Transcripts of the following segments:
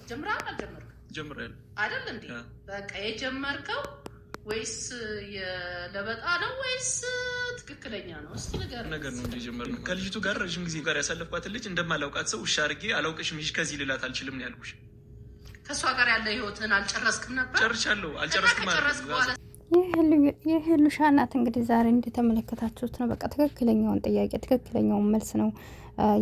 ጀምራል አልጀመርክም? ጀምራል አይደል እንዴ? በቃ የጀመርከው ወይስ የለበጣ ነው ወይስ ትክክለኛ ነው? እስቲ ነገር ነው እንጂ ጀመርነው። ከልጅቱ ጋር ረጅም ጊዜ ጋር ያሳለፍኳት ልጅ እንደማላውቃት ሰው ውሻ አድርጌ አላውቅሽም ሂጂ ከዚህ ልላት አልችልም ነው ያልኩሽ። ከእሷ ጋር ያለ ህይወትን አልጨረስክም ነበር? ጨርሻለሁ። አልጨረስክም ማለት ነው። የሄሉሻ እናት እንግዲህ ዛሬ እንደተመለከታችሁት ነው። በቃ ትክክለኛውን ጥያቄ ትክክለኛውን መልስ ነው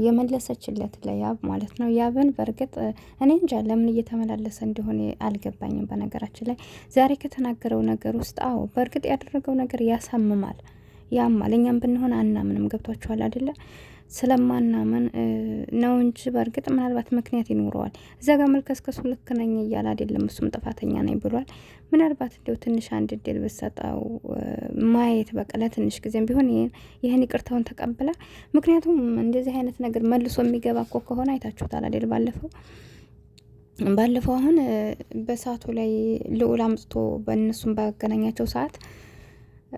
የመለሰችለት ለያብ ማለት ነው። ያብን በእርግጥ እኔ እንጃ ለምን እየተመላለሰ እንደሆነ አልገባኝም። በነገራችን ላይ ዛሬ ከተናገረው ነገር ውስጥ አዎ በእርግጥ ያደረገው ነገር ያሳምማል፣ ያማል። እኛም ብንሆን አናምንም። ገብቷችኋል አይደለ? ስለማናምን ነው እንጂ በእርግጥ ምናልባት ምክንያት ይኖረዋል። እዛ ጋር መልከስከሱ ልክ ነኝ እያለ አይደለም፣ እሱም ጥፋተኛ ነኝ ብሏል። ምናልባት እንዲያው ትንሽ አንድ እድል ብትሰጠው ማየት በቃ ለትንሽ ጊዜም ቢሆን ይህን ይቅርታውን ተቀብላ። ምክንያቱም እንደዚህ አይነት ነገር መልሶ የሚገባ እኮ ከሆነ አይታችሁታል አይደል? ባለፈው አሁን በሰዓቱ ላይ ልዑል አምጥቶ በእነሱም ባገናኛቸው ሰዓት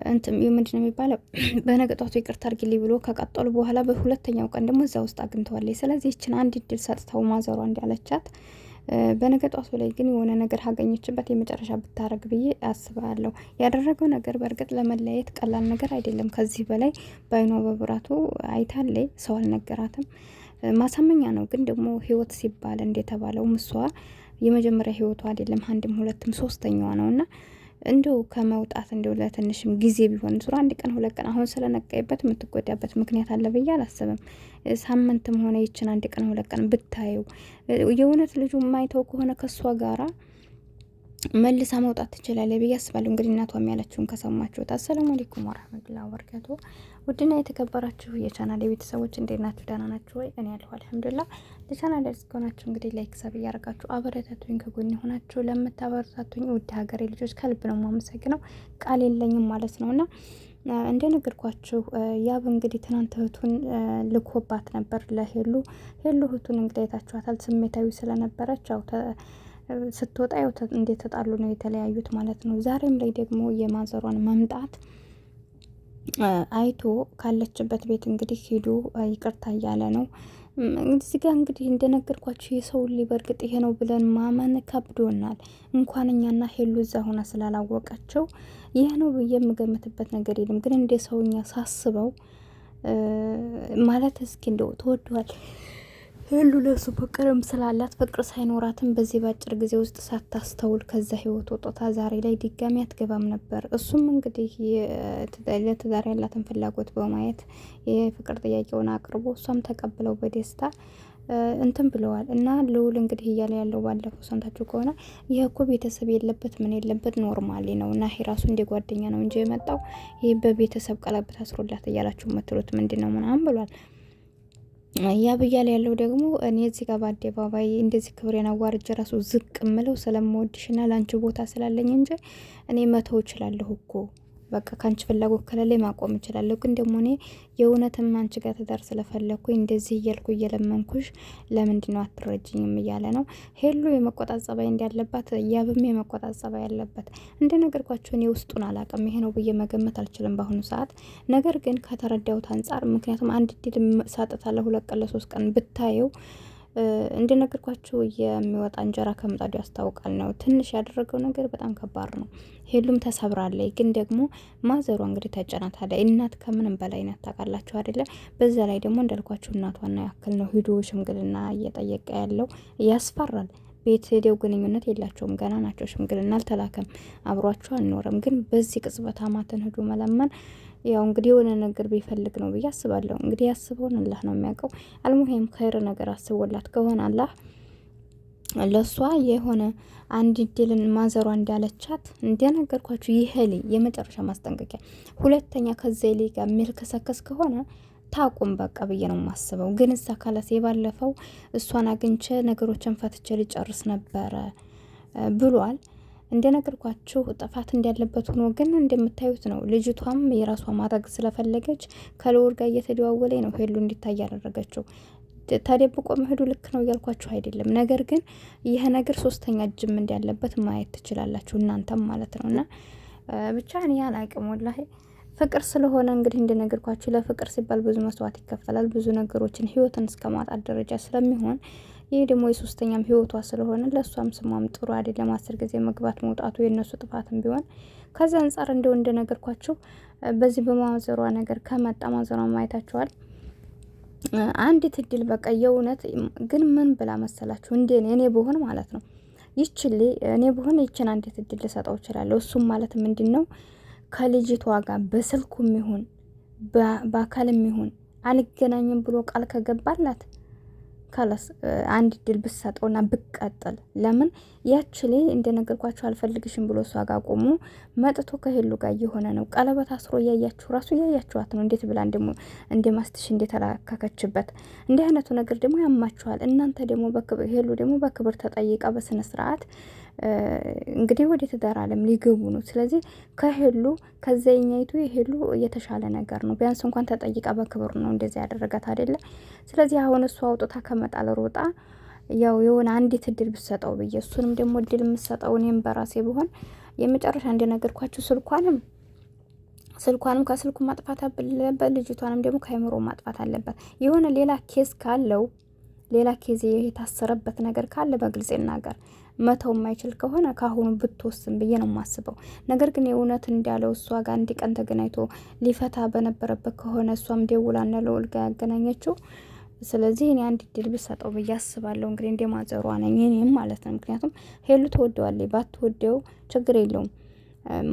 ምንድን ነው የሚባለው በነገጧቱ ይቅርታ አድርጊልኝ ብሎ ከቀጠሉ በኋላ በሁለተኛው ቀን ደግሞ እዛ ውስጥ አግኝተዋለች። ስለዚህ ይችን አንድ እድል ሰጥተው ማዘሯ እንዳለቻት በነገጧቱ ላይ ግን የሆነ ነገር ካገኘችበት የመጨረሻ ብታረግ ብዬ አስባለሁ። ያደረገው ነገር በእርግጥ ለመለያየት ቀላል ነገር አይደለም። ከዚህ በላይ በአይኗ በብራቱ አይታለይ፣ ሰው አልነገራትም። ማሳመኛ ነው። ግን ደግሞ ህይወት ሲባል እንደተባለው እሷ የመጀመሪያ ህይወቷ አይደለም፣ አንድም ሁለትም ሶስተኛዋ ነውና እንደው ከመውጣት እንደው ለትንሽም ጊዜ ቢሆን ዙራ አንድ ቀን ሁለት ቀን አሁን ስለነቃይበት የምትጎዳበት ምክንያት አለ ብዬ አላስብም። ሳምንትም ሆነ ይችን አንድ ቀን ሁለት ቀን ብታየው የእውነት ልጁ የማይተው ከሆነ ከሷ ጋራ መልሳ መውጣት ትችላለች ብዬ አስባለሁ። እንግዲህ እናቷም ያለችውን ከሰማችሁት። አሰላሙ አለይኩም ወራህመቱላሂ ወበረካቱ። ውድና የተከበራችሁ የቻናል ቤተሰቦች እንዴት ናችሁ? ደህና ናችሁ ወይ? እኔ ያለሁ አልሐምዱሊላህ። ለቻናል አዲስ ከሆናችሁ እንግዲህ ላይክ ሰብ እያደረጋችሁ አበረታቱኝ። ከጎን ሆናችሁ ለምታበረታቱኝ ውድ ሀገሬ ልጆች ከልብ ነው የማመሰግነው። ቃል የለኝም ማለት ነውና እንደነገርኳችሁ ያብ እንግዲህ ትናንት እህቱን ልኮባት ነበር ለሄሉ። ሄሉ እህቱን እንግዲህ አይታችኋታል። ስሜታዊ ስለነበረች ያው ስትወጣ ያው እንዴት ተጣሉ ነው የተለያዩት ማለት ነው። ዛሬም ላይ ደግሞ የማዘሯን መምጣት አይቶ ካለችበት ቤት እንግዲህ ሄዶ ይቅርታ እያለ ነው። እዚህ ጋር እንግዲህ እንደነገርኳችሁ የሰው ልጅ በእርግጥ ይሄ ነው ብለን ማመን ከብዶናል። እንኳን እኛና ሄሉ እዛ ሆና ስላላወቀችው ይሄ ነው ብዬ የምገምትበት ነገር የለም። ግን እንደ ሰውኛ ሳስበው ማለት እስኪ እንደው ተወዷል ሄሉ ለሱ ፍቅርም ስላላት ፍቅር ሳይኖራትም በዚህ ባጭር ጊዜ ውስጥ ሳታስተውል ከዛ ህይወት ወጣታ ዛሬ ላይ ድጋሚ አትገባም ነበር። እሱም እንግዲህ ለትዳር ያላትን ፍላጎት በማየት የፍቅር ጥያቄውን አቅርቦ እሷም ተቀብለው በደስታ እንትን ብለዋል። እና ልዑል እንግዲህ እያለ ያለው ባለፈው ሰምታችሁ ከሆነ ይህ እኮ ቤተሰብ የለበት ምን የለበት ኖርማሊ ነው እና ይሄ ራሱ እንደ ጓደኛ ነው እንጂ የመጣው ይህ በቤተሰብ ቀለበት አስሮላት እያላችሁ የምትሉት ምንድን ነው ምናምን ብሏል። ያ ብያለ ያለው ደግሞ እኔ እዚህ ጋር በአደባባይ እንደዚህ ክብሬን አዋርጄ ራሱ ዝቅ ምለው ስለምወድሽና ለአንቺ ቦታ ስላለኝ እንጂ እኔ መተው እችላለሁ እኮ በቃ ካንቺ ፍላጎት ከሌለ ማቆም እችላለሁ። ግን ደግሞ እኔ የእውነትም አንቺ ጋር ትዳር ስለፈለኩኝ እንደዚህ እያልኩ እየለመንኩሽ ለምንድን ነው አትረጅኝም እያለ ነው። ሄሉ የመቆጣት ጸባይ እንዳለባት ያብም የመቆጣት ጸባይ ያለበት እንደነገርኳችሁ እኔ ውስጡን አላውቅም። ይሄ ነው ብዬ መገመት አልችልም በአሁኑ ሰዓት። ነገር ግን ከተረዳሁት አንጻር ምክንያቱም አንድ ድል ሳጥታ ለሁለት ቀን ለሶስት ቀን ብታየው እንደነገርኳችሁ የሚወጣ እንጀራ ከምጣዱ ያስታውቃል ነው። ትንሽ ያደረገው ነገር በጣም ከባድ ነው። ሄሉም ተሰብራለች። ግን ደግሞ ማዘሯ እንግዲህ ተጨናታለች። እናት ከምንም በላይ ናት ታውቃላችሁ አይደለ? በዛ ላይ ደግሞ እንዳልኳችሁ እናቷና ያክል ነው ሂዶ ሽምግልና እየጠየቀ ያለው ያስፈራል። ቤት ሄደው ግንኙነት የላቸውም፣ ገና ናቸው። ሽምግልና አልተላከም፣ አብሯቸው አልኖረም። ግን በዚህ ቅጽበት አማትን ሂዶ መለመን ያው እንግዲህ የሆነ ነገር ቢፈልግ ነው ብዬ አስባለሁ። እንግዲህ ያስበውን አላህ ነው የሚያውቀው። አልሙሄም ከይር ነገር አስቦላት ከሆነ አላህ ለሷ የሆነ አንድ ድልን ማዘሯ እንዳለቻት እንደነገርኳችሁ ይሄ ልጅ የመጨረሻ ማስጠንቀቂያ፣ ሁለተኛ ከዛ ልጅ ጋር የሚልከሰከስ ከሆነ ታቁም በቃ ብዬ ነው የማስበው። ግን እዛ ካላስ የባለፈው እሷን አግኝቼ ነገሮችን ፈትቼ ልጨርስ ነበረ ብሏል። እንደነገርኳችሁ ጥፋት እንዳለበት ሆኖ ግን እንደምታዩት ነው። ልጅቷም የራሷ ማድረግ ስለፈለገች ከልዑል ጋር እየተደዋወለ ነው ሄሉ እንዲታይ ያደረገችው። ተደብቆ መሄዱ ልክ ነው እያልኳችሁ አይደለም። ነገር ግን ይህ ነገር ሶስተኛ እጅም እንዳለበት ማየት ትችላላችሁ እናንተም ማለት ነው። እና ብቻ እኔ አላቅም ወላሂ ፍቅር ስለሆነ እንግዲህ እንደነገርኳችሁ ለፍቅር ሲባል ብዙ መስዋዕት ይከፈላል። ብዙ ነገሮችን ህይወትን እስከ ማጣት ደረጃ ስለሚሆን ይሄ ደግሞ የሶስተኛም ህይወቷ ስለሆነ ለእሷም ስሟም ጥሩ አይደለም። 10 ጊዜ መግባት መውጣቱ የእነሱ ጥፋትም ቢሆን ከዛ አንጻር እንደነገርኳችሁ በዚህ በማዘሯ ነገር ከመጣ ማዘሯ ማየታችኋል። አንዲት እድል በቃ የእውነት ግን ምን ብላ መሰላችሁ እኔ ብሆን ማለት ነው እኔ ብሆን ይችን አንዲት እድል ልሰጠው እችላለሁ። እሱም ማለት ምንድነው ከልጅቷ ጋር በስልኩም ይሁን በአካልም ይሁን አንገናኝም ብሎ ቃል ከገባላት ካላስ አንድ ድል ብሰጠውና ብቀጥል። ለምን ያችሌ እንደነገርኳችሁ አልፈልግሽም ብሎ እሷ ጋር ቆሞ መጥቶ ከሄሉ ጋር እየሆነ ነው። ቀለበት አስሮ እያያችሁ ራሱ እያያችኋት ነው። እንዴት ብላ እንደማስትሽ እንደተላከከችበት እንዲህ አይነቱ ነገር ደግሞ ያማችኋል። እናንተ ደግሞ ሄሉ ደግሞ በክብር ተጠይቃ በስነ ስርዓት እንግዲህ ወደ ትዳር ዓለም ሊገቡ ነው። ስለዚህ ከሄሉ ከዘኛይቱ የሄሉ የተሻለ ነገር ነው። ቢያንስ እንኳን ተጠይቃ በክብር ነው እንደዚህ ያደረጋት አይደለ? ስለዚህ አሁን እሷ አውጥታ ከመጣል ሮጣ ያው የሆነ አንዲት እድል ብሰጠው ብዬ እሱንም ደግሞ እድል የምሰጠው እኔም በራሴ ብሆን የመጨረሻ እንደነገርኳችሁ ስልኳንም ከስልኩ ማጥፋት አለበት፣ ልጅቷንም ደግሞ ከአይምሮ ማጥፋት አለበት። የሆነ ሌላ ኬዝ ካለው ሌላ ኬዝ የታሰረበት ነገር ካለ በግልጽ ይናገር። መተው የማይችል ከሆነ ካሁኑ ብትወስን ብዬ ነው የማስበው። ነገር ግን የእውነት እንዳለው እሷ ጋር አንድ ቀን ተገናኝቶ ሊፈታ በነበረበት ከሆነ እሷም ደውላና ለውል ጋር ያገናኘችው። ስለዚህ እኔ አንድ እድል ብሰጠው ብዬ አስባለሁ። እንግዲህ እንደማዘሯ ነኝ እኔም ማለት ነው። ምክንያቱም ሄሉ ትወደዋለች፣ ባትወደው ችግር የለውም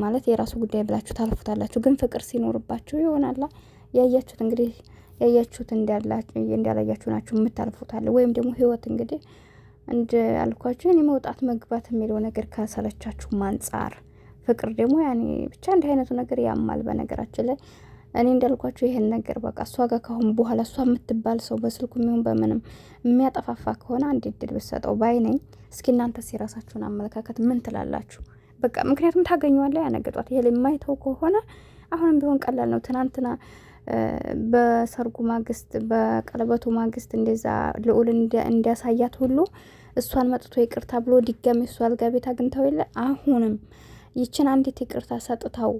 ማለት የራሱ ጉዳይ ብላችሁ ታልፉታላችሁ። ግን ፍቅር ሲኖርባችሁ ይሆናላ ያያችሁት እንግዲህ ያያችሁት እንዳላያችሁ ናችሁ የምታልፉታለ። ወይም ደግሞ ህይወት እንግዲህ አልኳችሁ እኔ መውጣት መግባት የሚለው ነገር ካሰለቻችሁ አንጻር ፍቅር ደግሞ ያኔ ብቻ እንዲህ አይነቱ ነገር ያማል። በነገራችን ላይ እኔ እንዳልኳችሁ ይሄን ነገር በቃ እሷ ጋር ካሁን በኋላ እሷ የምትባል ሰው በስልኩ የሚሆን በምንም የሚያጠፋፋ ከሆነ አንድ እድል ብሰጠው ባይ ነኝ። እስኪ እናንተስ የራሳችሁን አመለካከት ምን ትላላችሁ? በቃ ምክንያቱም ታገኘዋለህ ያነገጧት። ይሄ የማይተው ከሆነ አሁንም ቢሆን ቀላል ነው። ትናንትና በሰርጉ ማግስት በቀለበቱ ማግስት እንደዛ ልዑል እንዲያሳያት ሁሉ እሷን መጥቶ ይቅርታ ብሎ ድጋሚ እሷ አልጋ ቤት አግኝተው የለ አሁንም ይችን አንዲት ይቅርታ ሰጥታው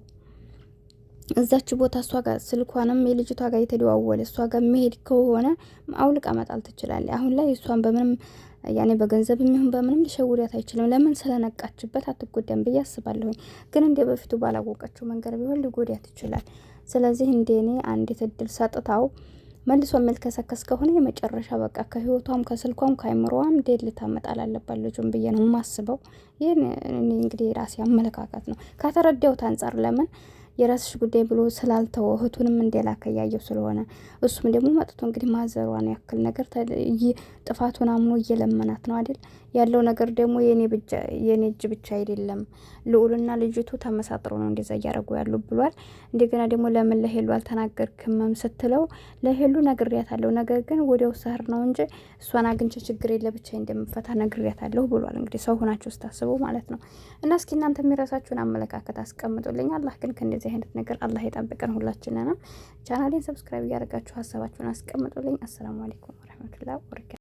እዛች ቦታ እሷ ጋር ስልኳንም የልጅቷ ጋር የተደዋወለ እሷ ጋር መሄድ ከሆነ አውልቃ መጣል ትችላለች። አሁን ላይ እሷን በምንም ያኔ በገንዘብ የሚሆን በምንም ሊሸውዳት አይችልም። ለምን ስለነቃችበት አትጎዳም ብዬ አስባለሁኝ። ግን እንደ በፊቱ ባላወቀችው መንገድ ቢሆን ሊጎዳት ይችላል። ስለዚህ እንደኔ አንዲት እድል ሰጥታው መልሶ መልከሰከስ ከሆነ የመጨረሻ በቃ ከህይወቷም ከስልኳም ከአይምሮዋም ደልታ መጣል አለባት ልጁን ብዬ ነው የማስበው። ይሄን እኔ እንግዲህ የራሴ አመለካከት ነው ከተረዳሁት አንጻር። ለምን የራስሽ ጉዳይ ብሎ ስላልተወ እህቱንም እንደላከ ያየው ስለሆነ እሱም ደግሞ መጥቶ እንግዲህ ማዘሯን ያክል ነገር ጥፋቱን አምኖ እየለመናት ነው አይደል? ያለው ነገር ደግሞ የኔ እጅ ብቻ አይደለም ልዑልና ልጅቱ ተመሳጥረው ነው እንደዛ እያደረጉ ያሉ ብሏል። እንደገና ደግሞ ለምን ለሄሉ አልተናገርክም ስትለው ለሄሉ ነግሬያታለሁ፣ ነገር ግን ወዲያው ሰህር ነው እንጂ እሷን አግኝቼ ችግር የለ ብቻ እንደምፈታ ነግሬያታለሁ ብሏል። እንግዲህ ሰው ሆናችሁ ስታስቡ ማለት ነው። እና እስኪ እናንተ የሚራሳችሁን አመለካከት አስቀምጡልኝ። አላህ ግን ከእንደዚህ አይነት ነገር አላህ ይጠብቀን ሁላችንንም። ቻናሌን ሰብስክራይብ እያደረጋችሁ ሀሳባችሁን አስቀምጡልኝ። አሰላሙ አለይኩም ወረህመቱላሂ ወበረካቱ።